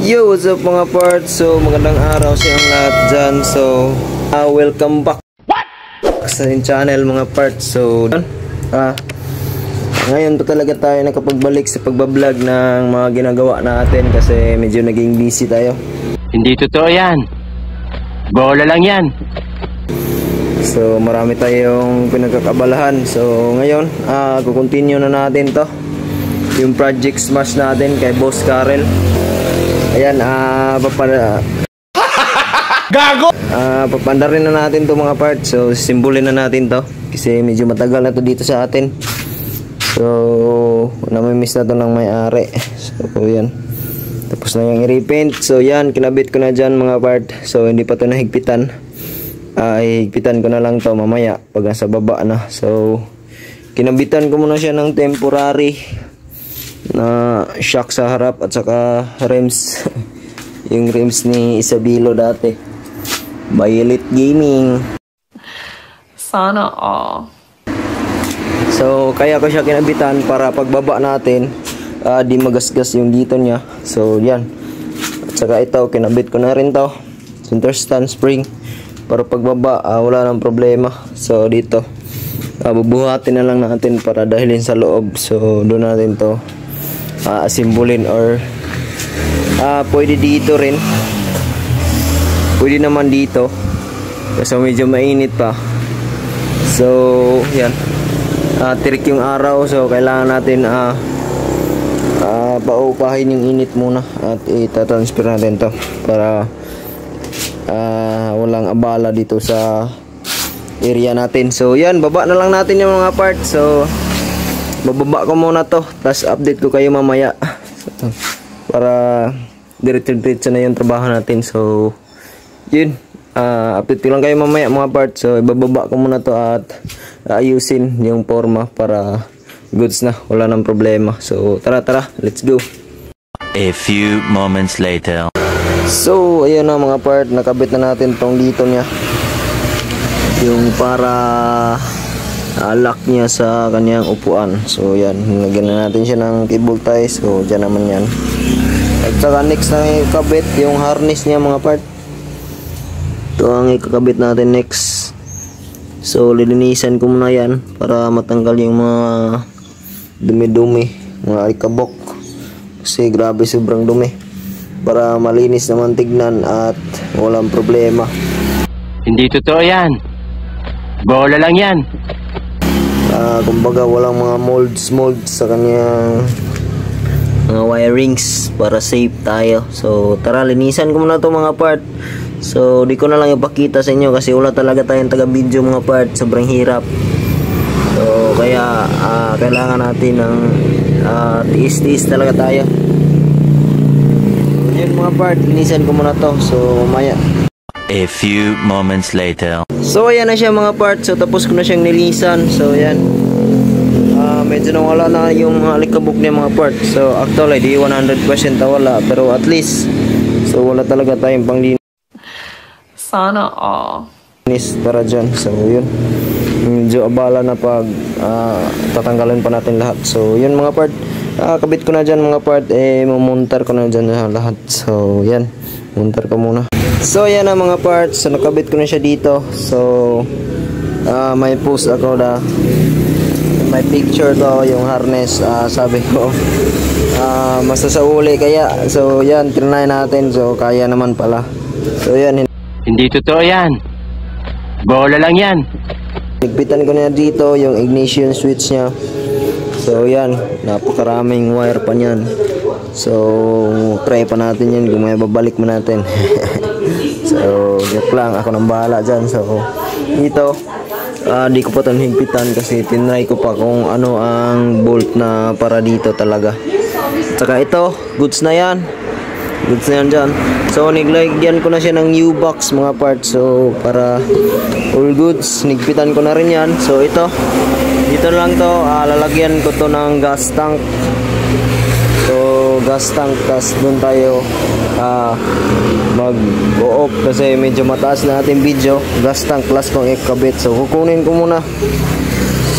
Yo, what's up mga parts? So, magandang araw sa inyong lahat dyan. So, welcome back sa channel mga parts. So, ngayon pa talaga tayo nakapagbalik sa pagbablog ng mga ginagawa natin kasi medyo naging busy tayo. Hindi totoo yan. Bola lang yan. So, marami tayong pinagkakabalahan. So, ngayon, kukontinue na natin to. Yung project smash natin kay Boss Karel. Ayan, gago! Papanda rin na natin to mga parts. So, simbolin na natin to. Kasi medyo matagal na to dito sa atin. So, namimiss na to ng may-ari. So, yan. Tapos na yung i-repaint. So, yan, kinabit ko na dyan mga part. So, hindi pa to nahigpitan. Higpitan ko na lang to mamaya pag nasa baba na. So, kinabitan ko muna siya ng temporary na shock sa harap at saka rims. Yung rims ni Isabilo dati. Violet Gaming. Sana all. So, kaya ko siya kinabitan para pagbaba natin, di magasgas yung dito niya. So, yan. At saka ito, kinabit ko na rin to. Center stand spring. Para pagbaba, wala nang problema. So, dito. Bubuhatin na lang natin para dahilin sa loob. So, doon natin to asimbolin or pwede dito rin. Pwede naman dito. Kasi medyo mainit pa. So, yan. Tirik yung araw. So, kailangan natin paupahin yung init muna. At itatransfer natin to para walang abala dito sa area natin. So, yan. Baba na lang natin yung mga parts. So, bababa ko muna to. Tapos, update ko kayo mamaya. So, para diretso-diretso na yung trabaho natin. So, yun. Update ko lang kayo mamaya mga parts. So, ibababa ko muna to at ayusin yung forma para goods na. Wala nang problema. So, tara, let's go. A few moments later. So, ayan na mga part. Nakabit na natin tong dito niya. Yung para lock niya sa kanyang upuan. So, yan. Lagyan na natin siya ng cable ties. So, dyan naman yan. At saka next na ikabit yung harness niya mga part. Ito ang ikakabit natin next. So, lilinisan ko muna yan para matanggal yung mga dumi-dumi, mga alikabok. Kasi grabe sobrang dumi. Para malinis naman tignan at walang problema. Hindi totoo yan. Bola lang yan. Kumbaga walang mga molds sa kanyang mga wirings para safe tayo. So, tara, linisan ko muna to mga part. So, di ko na lang ipakita sa inyo kasi wala talaga tayong taga-video mga part. Sobrang hirap. So, kaya kailangan natin ng tiis-tiis talaga tayo. So, yun mga part, linisan ko muna to. So, mamaya. A few moments later. So, ayan na siya mga part. So, tapos ko na siyang nilisan. So, ayan. Medyo nawala na yung alikabok niya mga part. So, actually, di 100% nawala. Pero at least, so, wala talaga tayong panglinis. Sana all. Para dyan. So, yun. Medyo abala na pag tatanggalin pa natin lahat. So, yun mga part. Kabit ko na dyan mga part. Mamuntar ko na dyan lahat. So, yan. Muntar ko muna. So, yan na mga parts. So, nakabit ko na siya dito. So, may post ako na may picture to, yung harness. Sabi ko, masasauli kaya. So, yan. Trinay natin. So, kaya naman pala. So, yan. Hindi totoo yan. Bola lang yan. Nagbitan ko na dito yung ignition switch niya. So, yan. Napakaraming wire pa niyan. So, try pa natin yan kung may babalik mo natin. So, joke lang. Ako nang bahala dyan. So, ito, di ko pa ito higpitan kasi tinry ko pa kung ano ang bolt na para dito talaga. Saka ito, goods na yan. Goods na yan dyan. So, niglagyan ko na siya ng new box mga parts. So, para all goods, nigpitan ko na rin yan. So, ito, dito lang to. Lalagyan ko to ng gas tank. So, gas tank, tas doon tayo mag-go-off kasi medyo mataas na ating video. Gas tank plus kong ikabit. So, kukunin ko muna.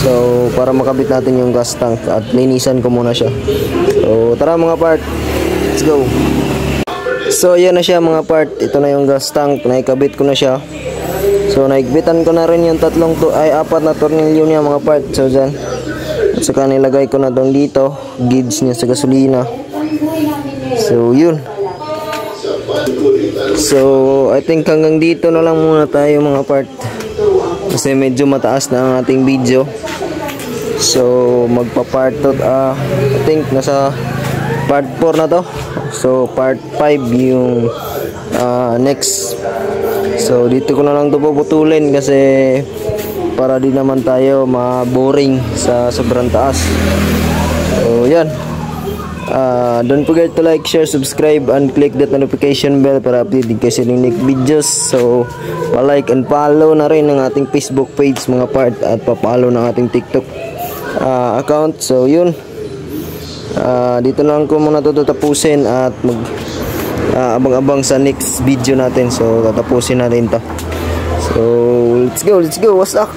So, para makabit natin yung gas tank at linisan ko muna siya. So, tara mga part. Let's go. So yan na siya mga part. Ito na yung gas tank, naikabit ko na siya. So naigbitan ko na rin yung apat na tornilyo niya mga part. So dyan, at saka nilagay ko na doon dito gauge niya sa gasolina. So yun. So I think hanggang dito na lang muna tayo mga part, kasi medyo mataas na ang ating video. So magpa-part I think nasa part 4 na to. So part 5 yung next. So dito ko na lang to puputulin kasi para di naman tayo ma-boring sa sobrang taas. So yan. Don't forget to like, share, subscribe, and click that notification bell para updated kayo sa next videos. So pa-like and follow na rin ang ating Facebook page mga part, at pa-follow ng ating TikTok account. So yun, dito na lang ko muna ito tatapusin, at abang-abang sa next video natin. So tatapusin natin to. So let's go, what's up?